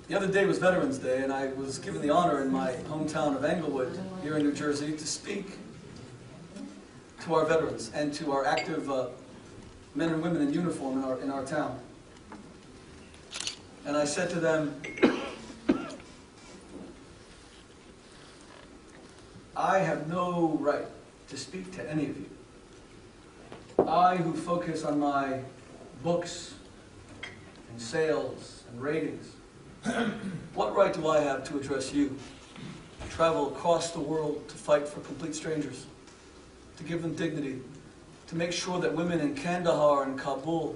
The other day was Veterans Day, and I was given the honor in my hometown of Englewood, here in New Jersey, to speak to our veterans and to our active men and women in uniform in our town. And I said to them, I have no right to speak to any of you. I, who focus on my books and sales and ratings, what right do I have to address you? Travel across the world to fight for complete strangers, to give them dignity, to make sure that women in Kandahar and Kabul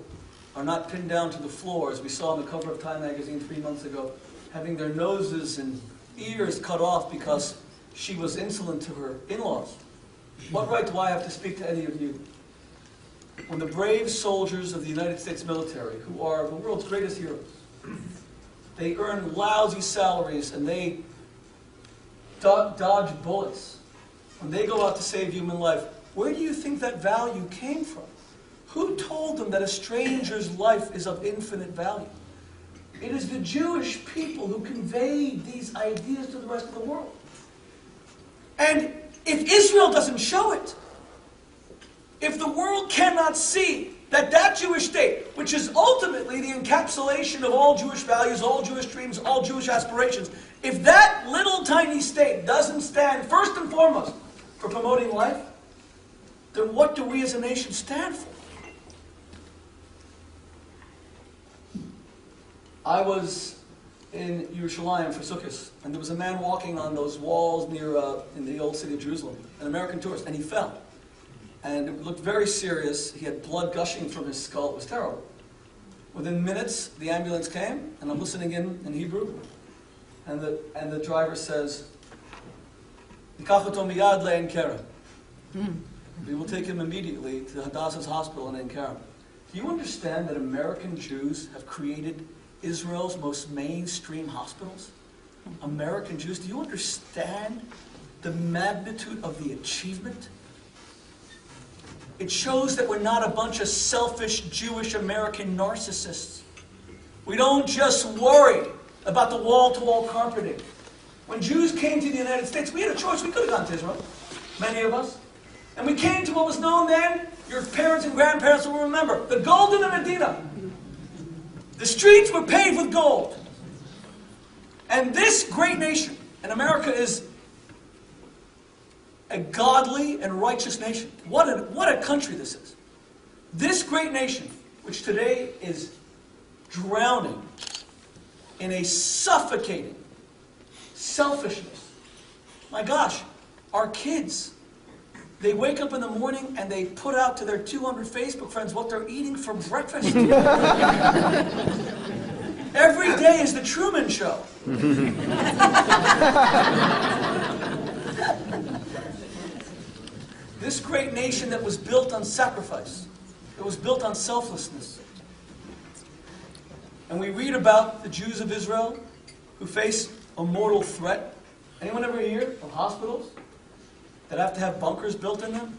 are not pinned down to the floor, as we saw on the cover of Time magazine 3 months ago, having their noses and ears cut off because she was insolent to her in-laws. What right do I have to speak to any of you? When the brave soldiers of the United States military, who are the world's greatest heroes, they earn lousy salaries and they dodge bullets. When they go out to save human life, where do you think that value came from? Who told them that a stranger's life is of infinite value? It is the Jewish people who conveyed these ideas to the rest of the world. And if Israel doesn't show it, if the world cannot see that that Jewish state, which is ultimately the encapsulation of all Jewish values, all Jewish dreams, all Jewish aspirations, if that little tiny state doesn't stand first and foremost for promoting life, then what do we as a nation stand for? I was in Yerushalayim for Sukkot, and there was a man walking on those walls near in the old city of Jerusalem, an American tourist, and he fell. And it looked very serious. He had blood gushing from his skull. It was terrible. Within minutes, the ambulance came, and I'm listening in Hebrew, and the driver says, "Nikach oto miyad le'Ein Kerem." We will take him immediately to Hadassah's hospital in Ein Kerem. Do you understand that American Jews have created Israel's most mainstream hospitals? American Jews, do you understand the magnitude of the achievement? It shows that we're not a bunch of selfish Jewish American narcissists. We don't just worry about the wall-to-wall carpeting. When Jews came to the United States, we had a choice. We could have gone to Israel, many of us. And we came to what was known then, your parents and grandparents will remember, the Golden Medina. The streets were paved with gold. And this great nation, and America is a godly and righteous nation. What a country this is. This great nation, which today is drowning in a suffocating selfishness. My gosh, our kids, they wake up in the morning and they put out to their 200 Facebook friends what they're eating for breakfast. Every day is the Truman Show. This great nation that was built on sacrifice, it was built on selflessness. And we read about the Jews of Israel who face a mortal threat. Anyone ever hear of hospitals that have to have bunkers built in them?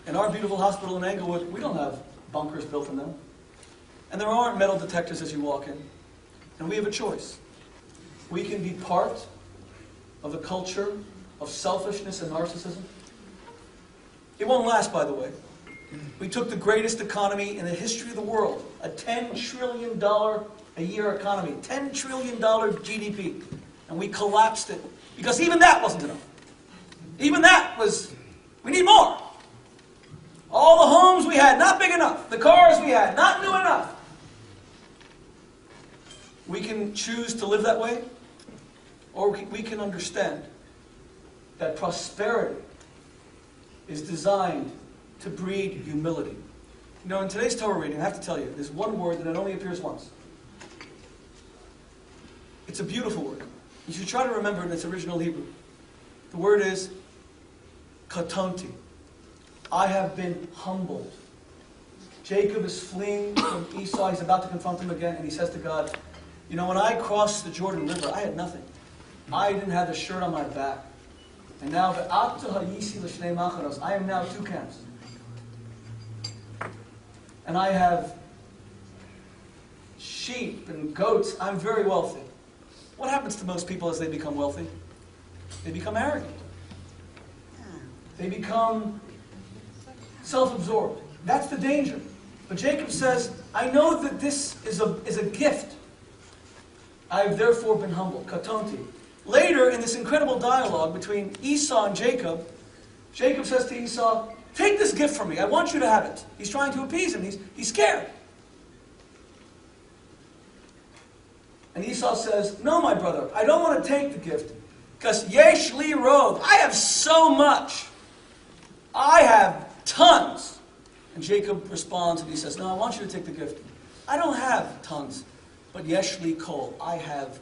In our beautiful hospital in Englewood, we don't have bunkers built in them. And there aren't metal detectors as you walk in. And we have a choice. We can be part of a culture of selfishness and narcissism. It won't last, by the way. We took the greatest economy in the history of the world, a $10 trillion a year economy, $10 trillion GDP, and we collapsed it because even that wasn't enough. Even that was, we need more. All the homes we had, not big enough. The cars we had, not new enough. We can choose to live that way, or we can understand that prosperity is designed to breed humility. You know, in today's Torah reading, I have to tell you, there's one word that it only appears once. It's a beautiful word. You should try to remember it in its original Hebrew. The word is katonti. I have been humbled. Jacob is fleeing from Esau. He's about to confront him again, and he says to God, you know, when I crossed the Jordan River, I had nothing. I didn't have a shirt on my back. And now, I am now 2 camps. And I have sheep and goats. I'm very wealthy. What happens to most people as they become wealthy? They become arrogant. They become self-absorbed. That's the danger. But Jacob says, I know that this is a gift. I have therefore been humble. Katonti. Later, in this incredible dialogue between Esau and Jacob, Jacob says to Esau, take this gift from me. I want you to have it. He's trying to appease him. He's scared. And Esau says, no, my brother, I don't want to take the gift. Because yesh li rov, I have so much. I have tons. And Jacob responds and he says, no, I want you to take the gift. I don't have tons, but yesh li kol, I have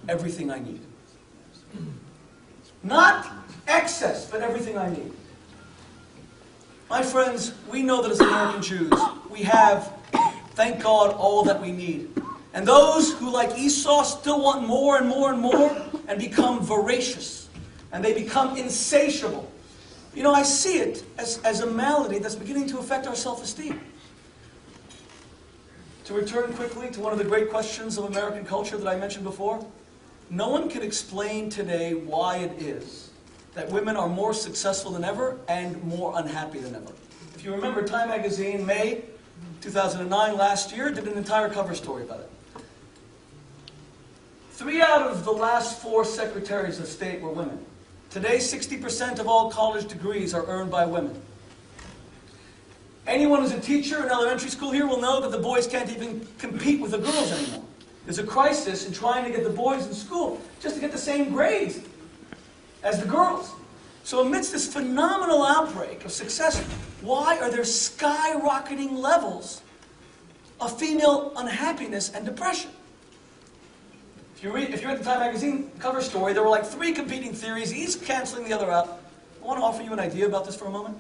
everything I need. Not excess, but everything I need. My friends, we know that as American Jews, we have, thank God, all that we need. And those who, like Esau, still want more and more and more, and become voracious, and they become insatiable. You know, I see it as a malady that's beginning to affect our self-esteem. To return quickly to one of the great questions of American culture that I mentioned before, no one can explain today why it is that women are more successful than ever and more unhappy than ever. If you remember, Time magazine, May 2009, last year, did an entire cover story about it. 3 out of the last 4 secretaries of state were women. Today, 60% of all college degrees are earned by women. Anyone who's a teacher in elementary school here will know that the boys can't even compete with the girls anymore. There's a crisis in trying to get the boys in school just to get the same grades as the girls. So amidst this phenomenal outbreak of success, why are there skyrocketing levels of female unhappiness and depression? If you read the Time magazine cover story, there were like 3 competing theories, each canceling the other out. I want to offer you an idea about this for a moment.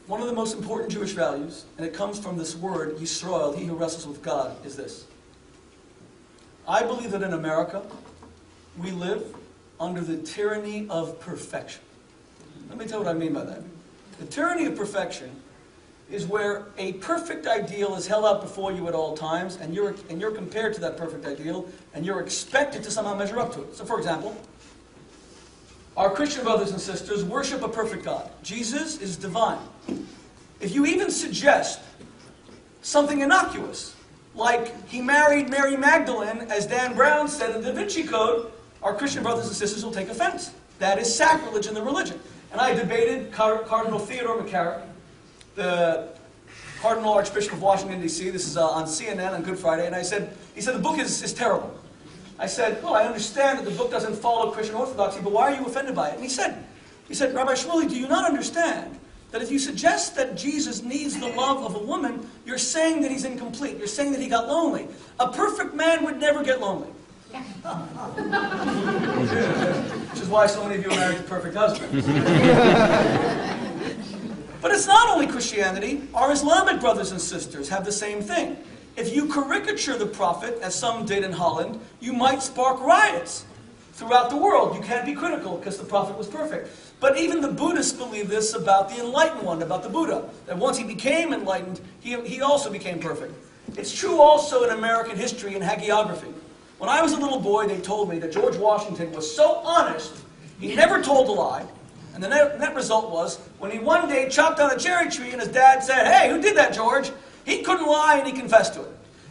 One of the most important Jewish values, and it comes from this word, Yisrael, he who wrestles with God, is this. I believe that in America, we live under the tyranny of perfection. Let me tell you what I mean by that. The tyranny of perfection is where a perfect ideal is held out before you at all times, and you're compared to that perfect ideal, and you're expected to somehow measure up to it. So, for example, our Christian brothers and sisters worship a perfect God. Jesus is divine. If you even suggest something innocuous, like he married Mary Magdalene, as Dan Brown said in the Da Vinci Code, our Christian brothers and sisters will take offense. That is sacrilege in the religion. And I debated Cardinal Theodore McCarrick, the Cardinal Archbishop of Washington, D.C. This is on CNN on Good Friday. And he said, the book is terrible. I said, well, I understand that the book doesn't follow Christian orthodoxy, but why are you offended by it? And he said, Rabbi Shmuley, do you not understand that if you suggest that Jesus needs the love of a woman, you're saying that he's incomplete. You're saying that he got lonely. A perfect man would never get lonely. Which is why so many of you are married to perfect husbands. But it's not only Christianity. Our Islamic brothers and sisters have the same thing. If you caricature the Prophet, as some did in Holland, you might spark riots throughout the world. You can't be critical because the Prophet was perfect. But even the Buddhists believe this about the enlightened one, about the Buddha, that once he became enlightened, he also became perfect. It's true also in American history and hagiography. When I was a little boy, they told me that George Washington was so honest, he never told a lie. And the net result was, when he one day chopped down a cherry tree and his dad said, hey, who did that, George? He couldn't lie and he confessed to it.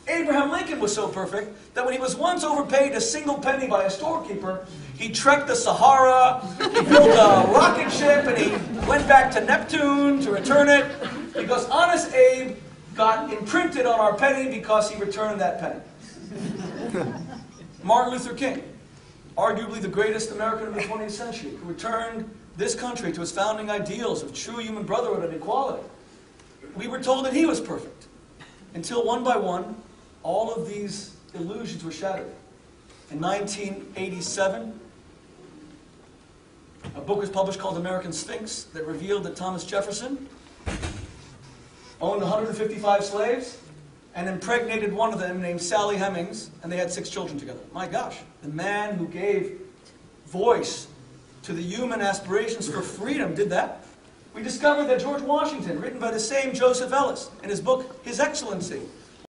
Abraham Lincoln was so perfect that when he was once overpaid a single penny by a storekeeper, he trekked the Sahara, he built a rocket ship, and he went back to Neptune to return it, because Honest Abe got imprinted on our penny because he returned that penny. Martin Luther King, arguably the greatest American of the 20th century, who returned this country to its founding ideals of true human brotherhood and equality. We were told that he was perfect, until one by one, all of these illusions were shattered. In 1987, a book was published called American Sphinx that revealed that Thomas Jefferson owned 155 slaves and impregnated one of them named Sally Hemings, and they had 6 children together. My gosh, the man who gave voice to the human aspirations for freedom did that. We discovered that George Washington, written by the same Joseph Ellis, in his book, His Excellency,